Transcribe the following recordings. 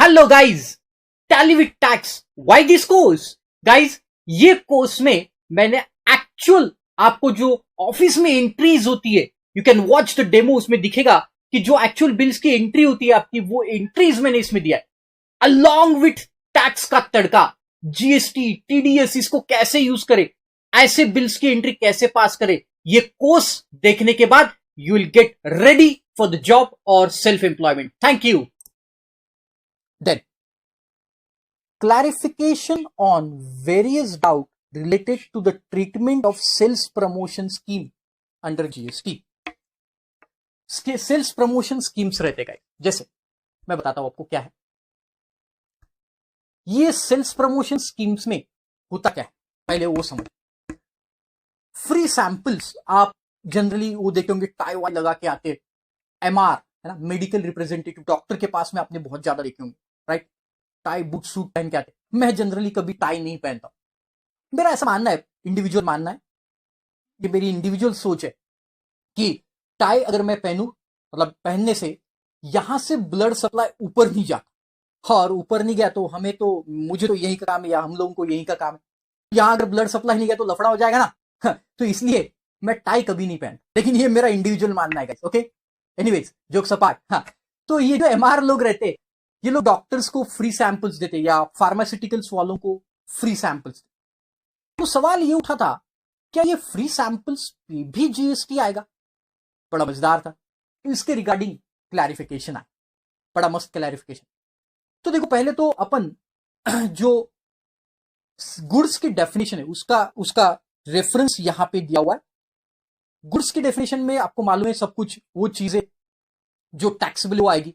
Hello guys, tally with tax, why this course? Guys, ये course में मैंने actual आपको जो ऑफिस में एंट्रीज होती है, you can watch the demo, उसमें दिखेगा कि जो एक्चुअल बिल्स की एंट्री होती है आपकी, वो एंट्रीज मैंने इसमें दिया है अलॉन्ग विथ टैक्स का तड़का, जीएसटी, टीडीएस, इसको कैसे यूज करे, ऐसे बिल्स की एंट्री कैसे पास करे। ये कोर्स देखने के बाद you will get ready for the job और self employment. Thank you. Then, clarification on various doubt related to the treatment of sales promotion scheme under GST. Sales promotion schemes रहते हैं, जैसे मैं बताता हूं आपको क्या है ये सेल्स प्रमोशन स्कीम्स में होता क्या है, पहले वो समझ। फ्री सैंपल्स आप जनरली वो देखे होंगे, टाई वाई लगा के आते, एमआर है ना, मेडिकल रिप्रेजेंटेटिव, डॉक्टर के पास में आपने बहुत ज्यादा देखे होंगे, राइट? टाई बूट सूट पहन के आते। मैं जनरली कभी टाई नहीं पहनता, मेरा ऐसा मानना है, इंडिविजुअल मानना है, ये मेरी इंडिविजुअल सोच है कि टाई अगर मैं पहनूं, मतलब पहनने से यहां से ब्लड सप्लाई ऊपर नहीं जाता, और ऊपर नहीं गया तो हमें तो, मुझे तो यही का काम है, या हम लोगों को यही का काम है, यहां अगर ब्लड सप्लाई नहीं गया तो लफड़ा हो जाएगा ना। तो इसलिए मैं टाई कभी नहीं पहनता, लेकिन ये मेरा इंडिविजुअल मानना है, ओके? एनीवेज, जोक्स अपार्ट, हाँ, तो ये जो एमआर लोग रहते, ये लोग डॉक्टर्स को फ्री सैंपल्स देते या फार्मास्यूटिकल्स वालों को फ्री सैंपल्स। तो सवाल ये उठा था, क्या ये फ्री सैंपल्स पे भी जीएसटी आएगा? बड़ा मजेदार था, इसके रिगार्डिंग क्लैरिफिकेशन आया, बड़ा मस्त क्लैरिफिकेशन। तो देखो, पहले तो अपन जो गुड्स की डेफिनेशन है उसका रेफरेंस यहां पे दिया हुआ है। गुड्स की डेफिनेशन में आपको मालूम है सब कुछ, वो चीजें जो टैक्सेबल वो आएगी।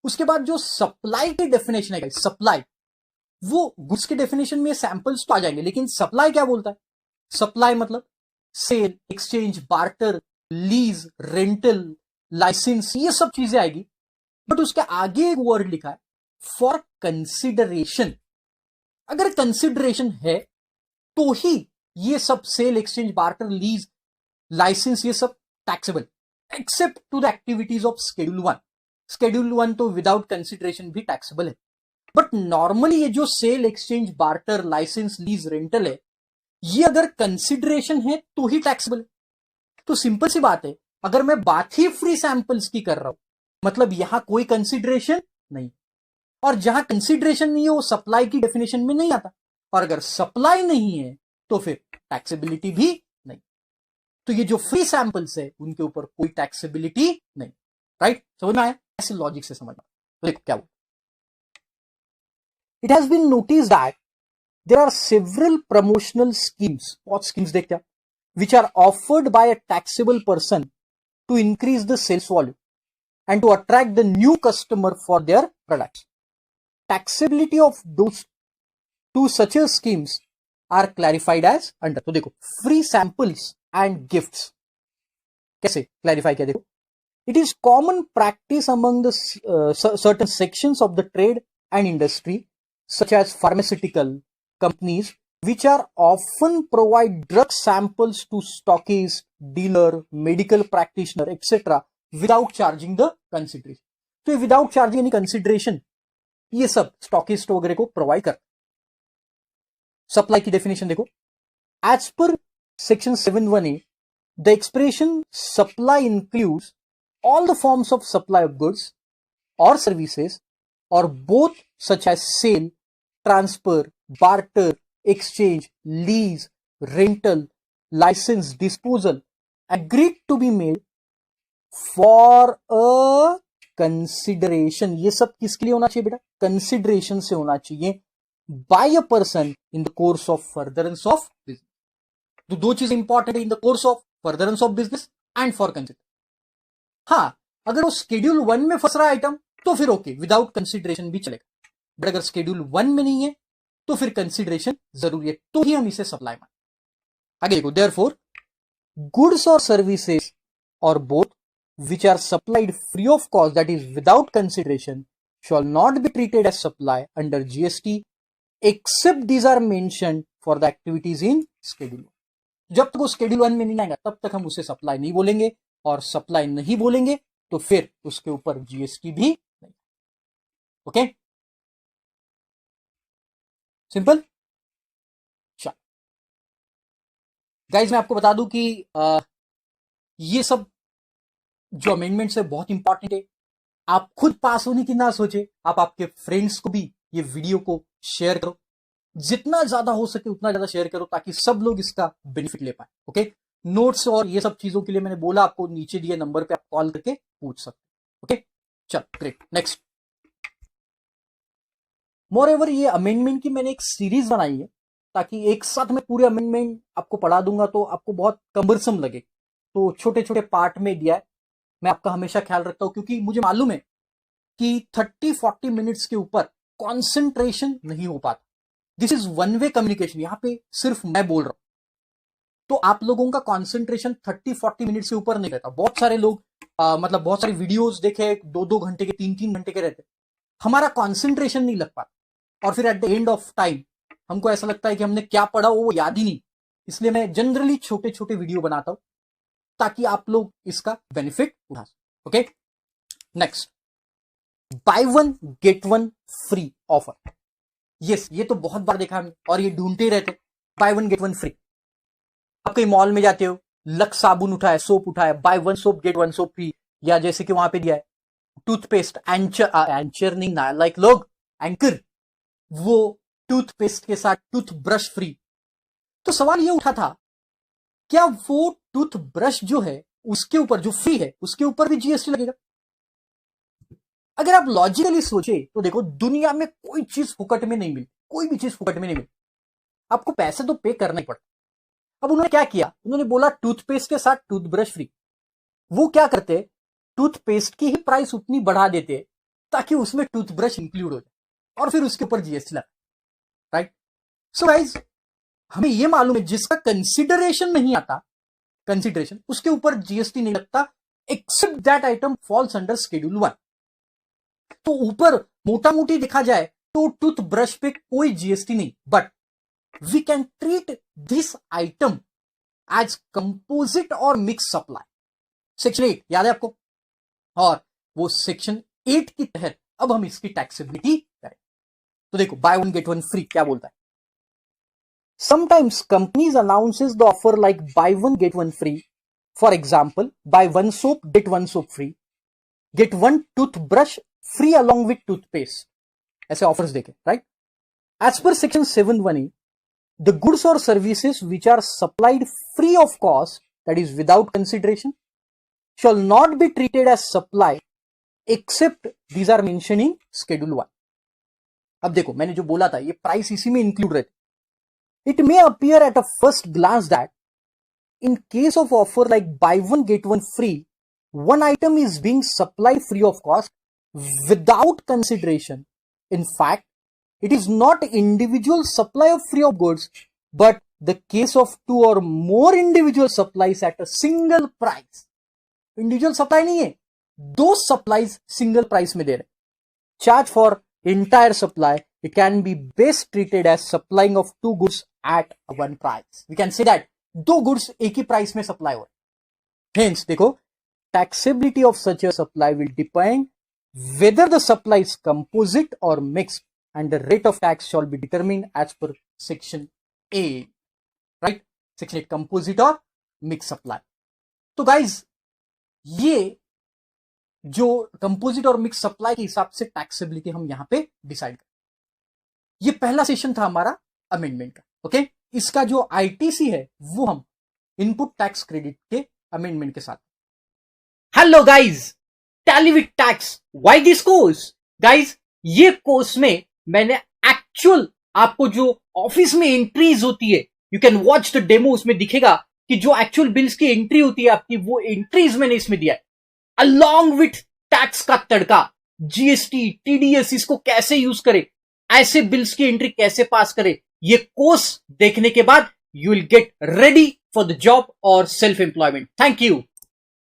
उसके बाद जो सप्लाई की डेफिनेशन है, सप्लाई, वो गुड्स की डेफिनेशन में सैंपल्स तो आ जाएंगे, लेकिन सप्लाई क्या बोलता है? सप्लाई मतलब sale, exchange, barter, lease, rental, licence, ये सब चीजें आएगी। बट उसके आगे एक वर्ड लिखा है, फॉर कंसिडरेशन। अगर कंसिडरेशन है तो ही ये सब sale, exchange, barter, lease, licence, ये सब taxable, except to the activities of schedule 1। Schedule 1 तो विदाउट कंसिडरेशन भी टैक्सेबल है, बट नॉर्मली ये जो sale, exchange, barter, licence, lease, rental है, ये अगर कंसिडरेशन है तो ही टैक्सेबल है। तो सिंपल सी बात है, अगर मैं बात ही फ्री सैंपल्स की कर रहा हूं, मतलब यहां कोई कंसिडरेशन नहीं, और जहां कंसिडरेशन नहीं है वो सप्लाई की डेफिनेशन में नहीं आता, और अगर सप्लाई नहीं है तो फिर टैक्सेबिलिटी भी नहीं। तो ये जो फ्री सैंपल्स है उनके ऊपर कोई टैक्सेबिलिटी नहीं, राइट? समझ में आया? ऐसे लॉजिक से समझना। तो देखो क्या बोल, it has been notice that there are several promotional schemes, बहुत स्कीम्स देखते हैं, which are offered by a taxable person to increase the sales volume and to attract the new customer for their products. Taxability of those two such schemes are clarified as under. तो देखो, free samples and gifts कैसे clarify किया? देखो, it is common practice among the certain sections of the trade and industry, such as pharmaceutical companies, which are often provide drug samples to stockists, dealer, medical practitioner, etc. without charging the consideration. तो without charging any consideration ये सब stockist वगैरह को provide कर। Supply की definition देखो, as per section 7(1)(a), the expression supply includes all the forms of supply of goods or services, or both, such as sale, transfer, barter, exchange, lease, rental, license, disposal, agreed to be made for a consideration. ये सब किसके लिए होना चाहिए बेटा? Consideration से होना चाहिए, by a person in the course of furtherance of business. तो दो चीजें इंपॉर्टेंट है, in the course of furtherance of business and for consider. हाँ, अगर वो शेड्यूल 1 में फंस रहा है आइटम तो फिर ओके, विदाउट कंसिडरेशन भी चलेगा, बट अगर शेड्यूल 1 में नहीं है तो फिर कंसिडरेशन जरूरी है, तो ही हम इसे सप्लाई मान। आगे देखो, देयरफॉर गुड्स और सर्विसेज और both which are supplied free of cost, that is without consideration, shall not be treated as supply under GST except these are mentioned for the activities in schedule 1. जब तक वो schedule 1 में नहीं आएगा तब तक हम उसे सप्लाई नहीं बोलेंगे, और सप्लाई नहीं बोलेंगे तो फिर उसके ऊपर जीएसटी भी नहीं। Okay, simple. चल गाइज, मैं आपको बता दूं कि ये सब जो अमेंडमेंट्स है बहुत इंपॉर्टेंट है। आप खुद पास होने की ना सोचे, आप आपके फ्रेंड्स को भी ये वीडियो को शेयर करो, जितना ज्यादा हो सके उतना ज्यादा शेयर करो ताकि सब लोग इसका बेनिफिट ले पाए। ओके, नोट्स और ये सब चीजों के लिए मैंने बोला आपको नीचे दिए नंबर पे आप कॉल करके पूछ सकते। ओके, चल ग्रेट। नेक्स्ट, मोर एवर ये अमेंडमेंट की मैंने एक सीरीज बनाई है ताकि एक साथ मैं पूरे अमेंडमेंट आपको पढ़ा दूंगा तो आपको बहुत कम्बरसम लगे, तो छोटे छोटे पार्ट में दिया है। मैं आपका हमेशा ख्याल रखता हूं क्योंकि मुझे मालूम है कि 30-40 मिनट्स के ऊपर कॉन्सेंट्रेशन नहीं हो पाता। This is one way communication, यहां पे सिर्फ मैं बोल रहा हूं तो आप लोगों का कॉन्सेंट्रेशन 30-40 मिनट से ऊपर नहीं रहता। बहुत सारे लोग मतलब बहुत सारे वीडियोस देखे 2-2 घंटे के 3-3 घंटे के रहते, हमारा कॉन्सेंट्रेशन नहीं लग पाता और फिर at the end of time हमको ऐसा लगता है कि हमने क्या पढ़ा वो याद ही नहीं। इसलिए मैं जनरली छोटे छोटे वीडियो बनाता हूं ताकि आप लोग इसका बेनिफिट उठा सकें। Okay, next, by one get one free offer. Yes, ये तो बहुत बार देखा हमने और ये ढूंढते ही रहते, by one get one free. आप कहीं मॉल में जाते हो, लक्स साबुन उठाए, सोप उठाए, by one soap get one soap free, या जैसे कि वहां पे दिया है टूथपेस्ट एंचर नहीं ना, लाइक लोग एंकर, वो टूथपेस्ट के साथ टूथब्रश फ्री। तो सवाल ये उठा था, क्या वो टूथब्रश जो है उसके ऊपर जो फ्री है उसके ऊपर भी जीएसटी लगेगा? अगर आप लॉजिकली सोचे तो देखो, दुनिया में कोई चीज फुकट में नहीं मिलती, कोई भी चीज फुकट में नहीं मिलती, आपको पैसे तो पे करना ही पड़ता। अब उन्होंने क्या किया, उन्होंने बोला टूथपेस्ट के साथ टूथब्रश फ्री। वो क्या करते, टूथपेस्ट की ही प्राइस उतनी बढ़ा देते ताकि उसमें टूथब्रश इंक्लूड हो जाए और फिर उसके ऊपर जीएसटी लगा। राइट, सो गाइस, हमें यह मालूम है जिसका कंसिडरेशन नहीं आता, कंसिडरेशन उसके ऊपर जीएसटी नहीं लगता except that item falls under schedule 1। तो ऊपर मोटा मोटी देखा जाए तो टूथब्रश पे कोई जीएसटी नहीं, but we can treat this item as composite और मिक्स सप्लाई, सेक्शन 8 याद है आपको, और वो सेक्शन 8 की तहत अब हम इसकी टैक्सेबिलिटी करें। तो देखो, by one get one free क्या बोलता है। Sometimes companies announces the offer like buy one get one free. For example, buy one soap get one soap free, get one toothbrush free along with toothpaste. ऐसे offers देखे, right? As per section 7(1)(a), the goods or services which are supplied free of cost, that is without consideration, shall not be treated as supply except these are mentioned in schedule 1. अब देखो, मैंने जो बोला था ये price इसी में include रहते। It may appear at a first glance that in case of offer like buy one get one free, one item is being supplied free of cost without consideration. In fact, it is not individual supply of free of goods, but the case of two or more individual supplies at a single price. Individual supply नहीं है, दो supplies single price में दे रहे। Charge for entire supply, it can be best treated as supplying of two goods at one price. We can say that दो goods एक ही price में supply हो रहे। Hence, देखो, taxability of such a supply will depend whether the supply is composite or mixed, and the rate of tax shall be determined as per section 8. Right? Section 8 composite और mixed supply. तो guys, ये जो composite और mix supply के हिसाब से taxability हम यहां पे डिसाइड करें। ये पहला सेशन था हमारा अमेंडमेंट का। ओके, इसका जो आईटीसी है वो हम इनपुट टैक्स क्रेडिट के अमेंडमेंट के साथ। Hello guys, tally with tax, why this course? Guys, ये कोर्स में मैंने एक्चुअल आपको जो ऑफिस में एंट्रीज होती है, you can watch the demo, उसमें दिखेगा कि जो एक्चुअल बिल्स की एंट्री होती है आपकी, वो एंट्रीज मैंने इसमें दिया है, अलॉन्ग विथ टैक्स का तड़का, जीएसटी, टीडीएस, इसको कैसे यूज करे, ऐसे बिल्स की एंट्री कैसे पास करे। ये कोर्स देखने के बाद you will get ready for the job और सेल्फ एम्प्लॉयमेंट। Thank you.